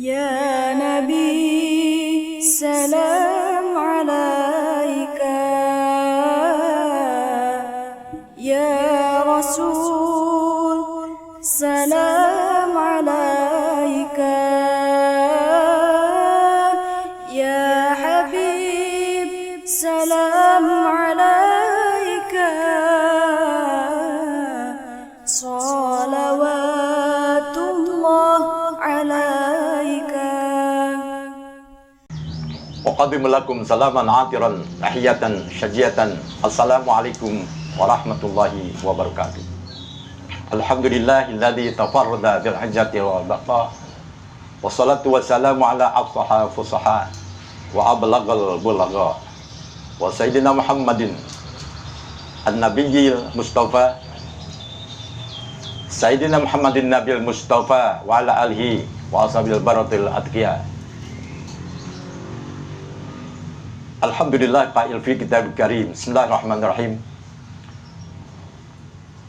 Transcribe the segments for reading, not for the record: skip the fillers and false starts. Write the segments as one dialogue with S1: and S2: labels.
S1: Ya Nabi, salam alaika. Ya Rasul, salam alaika. Ya Habib, salam alaika. Salawatullah alaika.
S2: Uqaddimu lakum salaman atiran tahiyatan syajiyatan. Assalamualaikum warahmatullahi wabarakatuh. Alhamdulillahilladzi tafarrada bil hajjati wal baqa. Wassalatu wassalamu ala afsaha fusaha wa ablaghal bulagha. Wa sayyidina Muhammadin an-nabiyil mustafa, Sayyidina Muhammadin Nabil Mustafa wa ala alihi wa ashabil baratil atqiya. Alhamdulillah fa'il fi kitab karim. Bismillahirrahmanirrahim.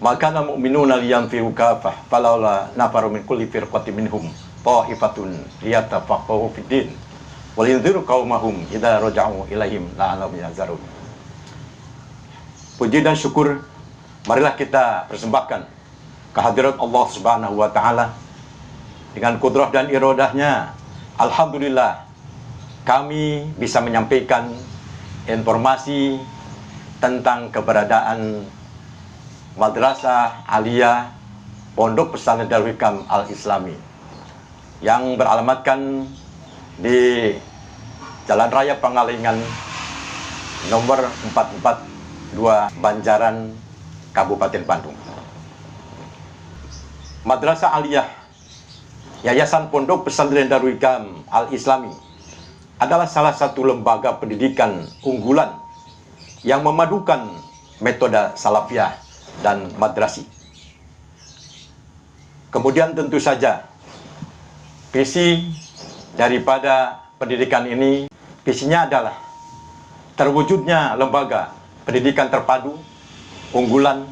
S2: Maka mu'minuna liyanfiru kafah falawla nafaru min kulli firqatin minhum ta'ifatun liyatafaqahu fid din wal yunziru qaumahum idza raja'u ilaihim la'allahum yahzarun. Puji dan syukur marilah kita persembahkan kehadirat Allah Subhanahu wa taala dengan kudrah dan iradahnya. Alhamdulillah kami bisa menyampaikan informasi tentang keberadaan Madrasah Aliyah Pondok Pesantren Darul Hikam Al-Islami yang beralamatkan di Jalan Raya Pangalengan nomor 442 Banjaran, Kabupaten Bandung. Madrasah Aliyah Yayasan Pondok Pesantren Darul Hikam Al-Islami adalah salah satu lembaga pendidikan unggulan yang memadukan metode salafiyah dan madrasi. Kemudian tentu saja visi daripada pendidikan ini, visinya adalah terwujudnya lembaga pendidikan terpadu, unggulan,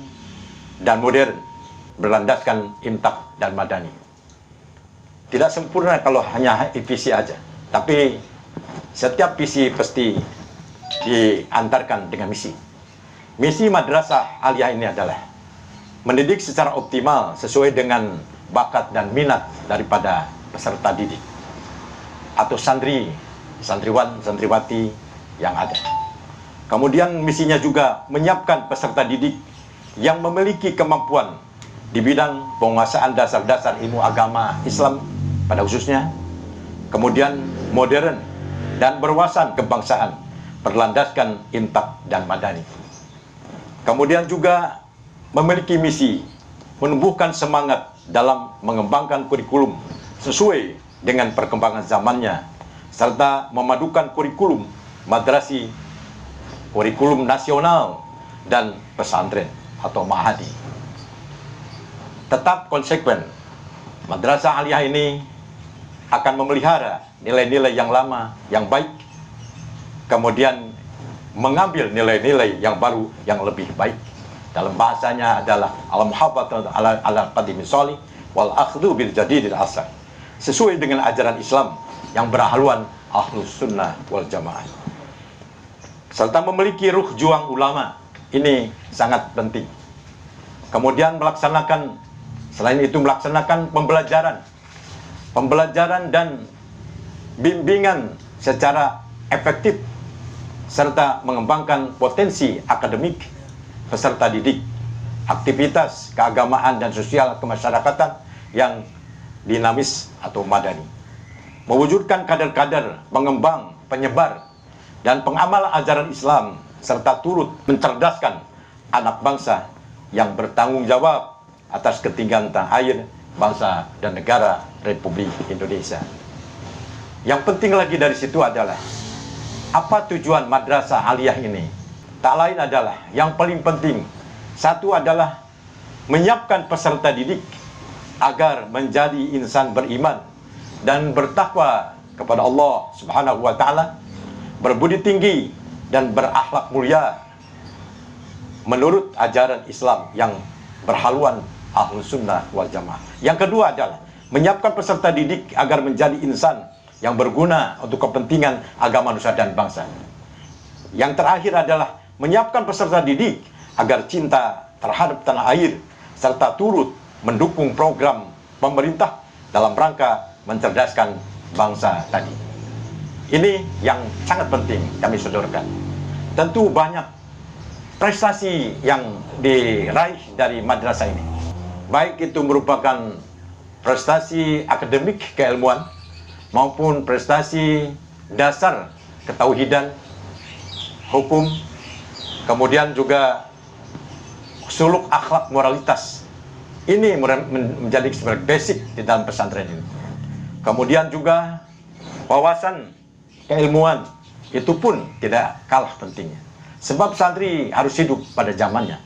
S2: dan modern berlandaskan imtak dan madani. Tidak sempurna kalau hanya visi aja, tapi setiap visi pasti diantarkan dengan misi. Misi Madrasah Aliyah ini adalah mendidik secara optimal sesuai dengan bakat dan minat daripada peserta didik atau santri, santriwan, santriwati yang ada. Kemudian misinya juga menyiapkan peserta didik yang memiliki kemampuan di bidang penguasaan dasar-dasar ilmu agama Islam pada khususnya, kemudian modern dan berwawasan kebangsaan berlandaskan imtak dan madani. Kemudian juga memiliki misi menumbuhkan semangat dalam mengembangkan kurikulum sesuai dengan perkembangan zamannya, serta memadukan kurikulum madrasi, kurikulum nasional, dan pesantren atau mahadi. Tetap konsekuen, Madrasah Aliyah ini akan memelihara nilai-nilai yang lama, yang baik, kemudian mengambil nilai-nilai yang baru, yang lebih baik. Dalam bahasanya adalah al-muhabbatatu ala qadimi sholih wal akhdhu bil jadidil asar, sesuai dengan ajaran Islam yang berhaluan ahlus sunnah wal jamaah, serta memiliki ruh juang ulama. Ini sangat penting. Kemudian selain itu melaksanakan pembelajaran dan bimbingan secara efektif, serta mengembangkan potensi akademik peserta didik, aktivitas keagamaan dan sosial kemasyarakatan yang dinamis atau madani, mewujudkan kader-kader pengembang, penyebar, dan pengamal ajaran Islam, serta turut mencerdaskan anak bangsa yang bertanggung jawab atas ketinggalan tanah air, bangsa, dan negara Republik Indonesia. Yang penting lagi dari situ adalah apa tujuan Madrasah Aliyah ini? Tak lain adalah yang paling penting. Satu adalah menyiapkan peserta didik agar menjadi insan beriman dan bertakwa kepada Allah Subhanahu wa taala, berbudi tinggi dan berakhlak mulia menurut ajaran Islam yang berhaluan Ahlus Sunnah wal Jamaah. Yang kedua adalah menyiapkan peserta didik agar menjadi insan yang berguna untuk kepentingan agama, nusa, dan bangsa. Yang terakhir adalah menyiapkan peserta didik agar cinta terhadap tanah air, serta turut mendukung program pemerintah dalam rangka mencerdaskan bangsa tadi. Ini yang sangat penting kami sodorkan. Tentu banyak prestasi yang diraih dari madrasah ini. Baik itu merupakan prestasi akademik keilmuan maupun prestasi dasar ketauhidan, hukum, kemudian juga suluk akhlak moralitas. Ini menjadi sebagai basic di dalam pesantren ini. Kemudian juga wawasan keilmuan itu pun tidak kalah pentingnya. Sebab santri harus hidup pada zamannya.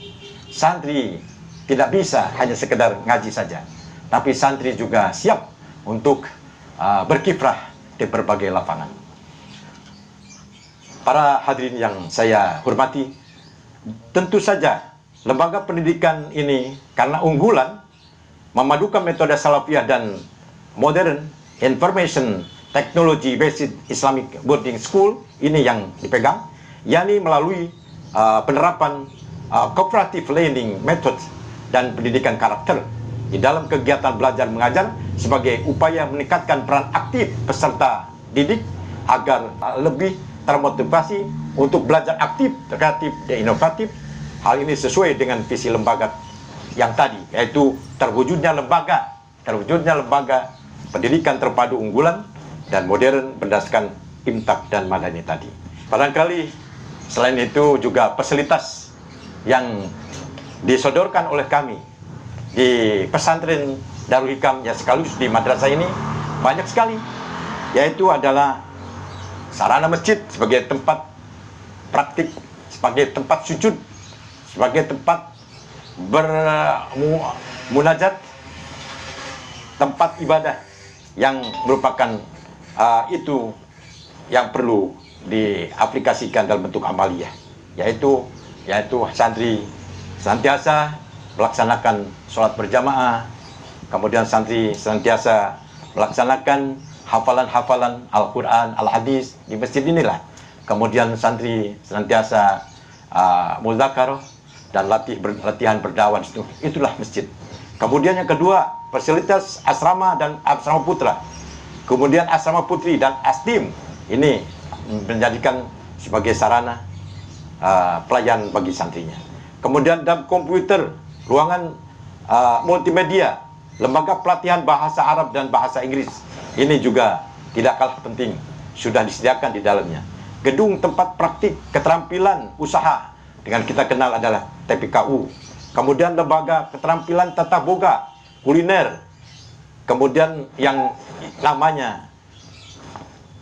S2: Santri tidak bisa hanya sekedar ngaji saja, tapi santri juga siap untuk berkiprah di berbagai lapangan. Para hadirin yang saya hormati, tentu saja lembaga pendidikan ini karena unggulan memadukan metode salafiyah dan modern information technology based Islamic boarding school ini yang dipegang, yakni melalui penerapan cooperative learning method dan pendidikan karakter di dalam kegiatan belajar mengajar sebagai upaya meningkatkan peran aktif peserta didik agar lebih termotivasi untuk belajar aktif, kreatif, dan inovatif. Hal ini sesuai dengan visi lembaga yang tadi, yaitu terwujudnya lembaga pendidikan terpadu unggulan dan modern berdasarkan imtak dan madani tadi. Barangkali selain itu juga fasilitas yang disodorkan oleh kami di pesantren Darul Hikam yang sekaligus di madrasah ini banyak sekali, yaitu adalah sarana masjid sebagai tempat praktik, sebagai tempat sujud, sebagai tempat bermunajat, tempat ibadah yang merupakan itu yang perlu diaplikasikan dalam bentuk amaliyah, yaitu santri senantiasa melaksanakan sholat berjamaah, kemudian santri senantiasa melaksanakan hafalan-hafalan Al-Quran, Al-Hadis di masjid inilah. Kemudian santri senantiasa muzakarah dan latihan berdakwah, itulah masjid. Kemudian yang kedua, fasilitas asrama dan asrama putra. Kemudian asrama putri dan astim ini menjadikan sebagai sarana pelayan bagi santrinya. Kemudian dalam komputer, ruangan multimedia, lembaga pelatihan bahasa Arab dan bahasa Inggris, ini juga tidak kalah penting, sudah disediakan di dalamnya. Gedung tempat praktik keterampilan usaha dengan kita kenal adalah TPKU. Kemudian lembaga keterampilan tata boga, kuliner. Kemudian yang namanya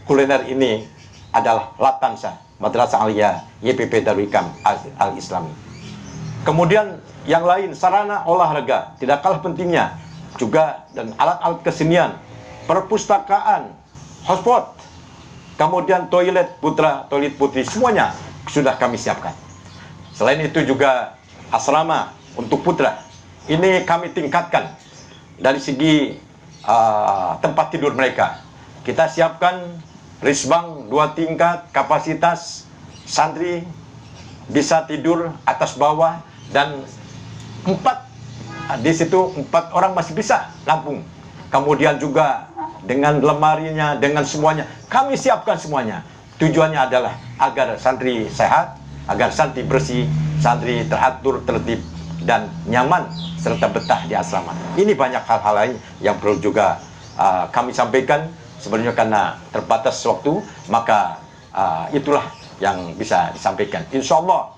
S2: kuliner ini adalah Latansa, Madrasah Aliyah YPP Darul Hikam Al-Islami. Kemudian yang lain, sarana olahraga tidak kalah pentingnya juga, dan alat-alat kesenian, perpustakaan, hotspot, kemudian toilet putra, toilet putri, semuanya sudah kami siapkan. Selain itu juga asrama untuk putra ini kami tingkatkan dari segi tempat tidur mereka. Kita siapkan risbang 2 tingkat, kapasitas santri bisa tidur atas bawah, dan 4 di situ 4 orang masih bisa nampung. Kemudian juga dengan lemarinya, dengan semuanya kami siapkan semuanya. Tujuannya adalah agar santri sehat, agar santri bersih, santri teratur, tertib, dan nyaman serta betah di asrama. Ini banyak hal-hal lain yang perlu juga kami sampaikan. Sebenarnya karena terbatas waktu, maka itulah yang bisa disampaikan. Insya Allah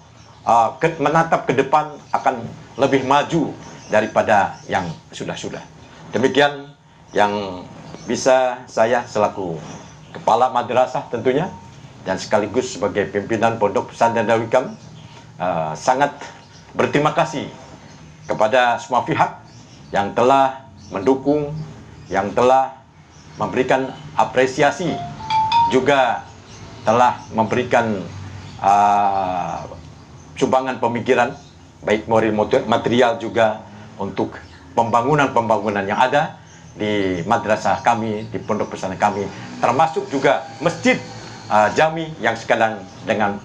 S2: menatap ke depan akan lebih maju daripada yang sudah-sudah. Demikian yang bisa saya selaku kepala madrasah tentunya, dan sekaligus sebagai pimpinan Pondok Pesantren Darul Hikam sangat berterima kasih kepada semua pihak yang telah mendukung, yang telah memberikan apresiasi, juga telah memberikan sumbangan pemikiran, baik material juga untuk pembangunan yang ada, di madrasah kami, di pondok pesantren kami, termasuk juga masjid jami yang sekarang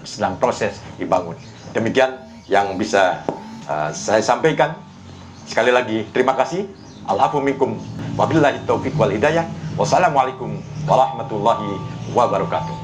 S2: sedang proses dibangun. Demikian yang bisa saya sampaikan. Sekali lagi terima kasih. Al-afu minkum wabillahi taufiq wal hidayah. Wassalamualaikum warahmatullahi wabarakatuh.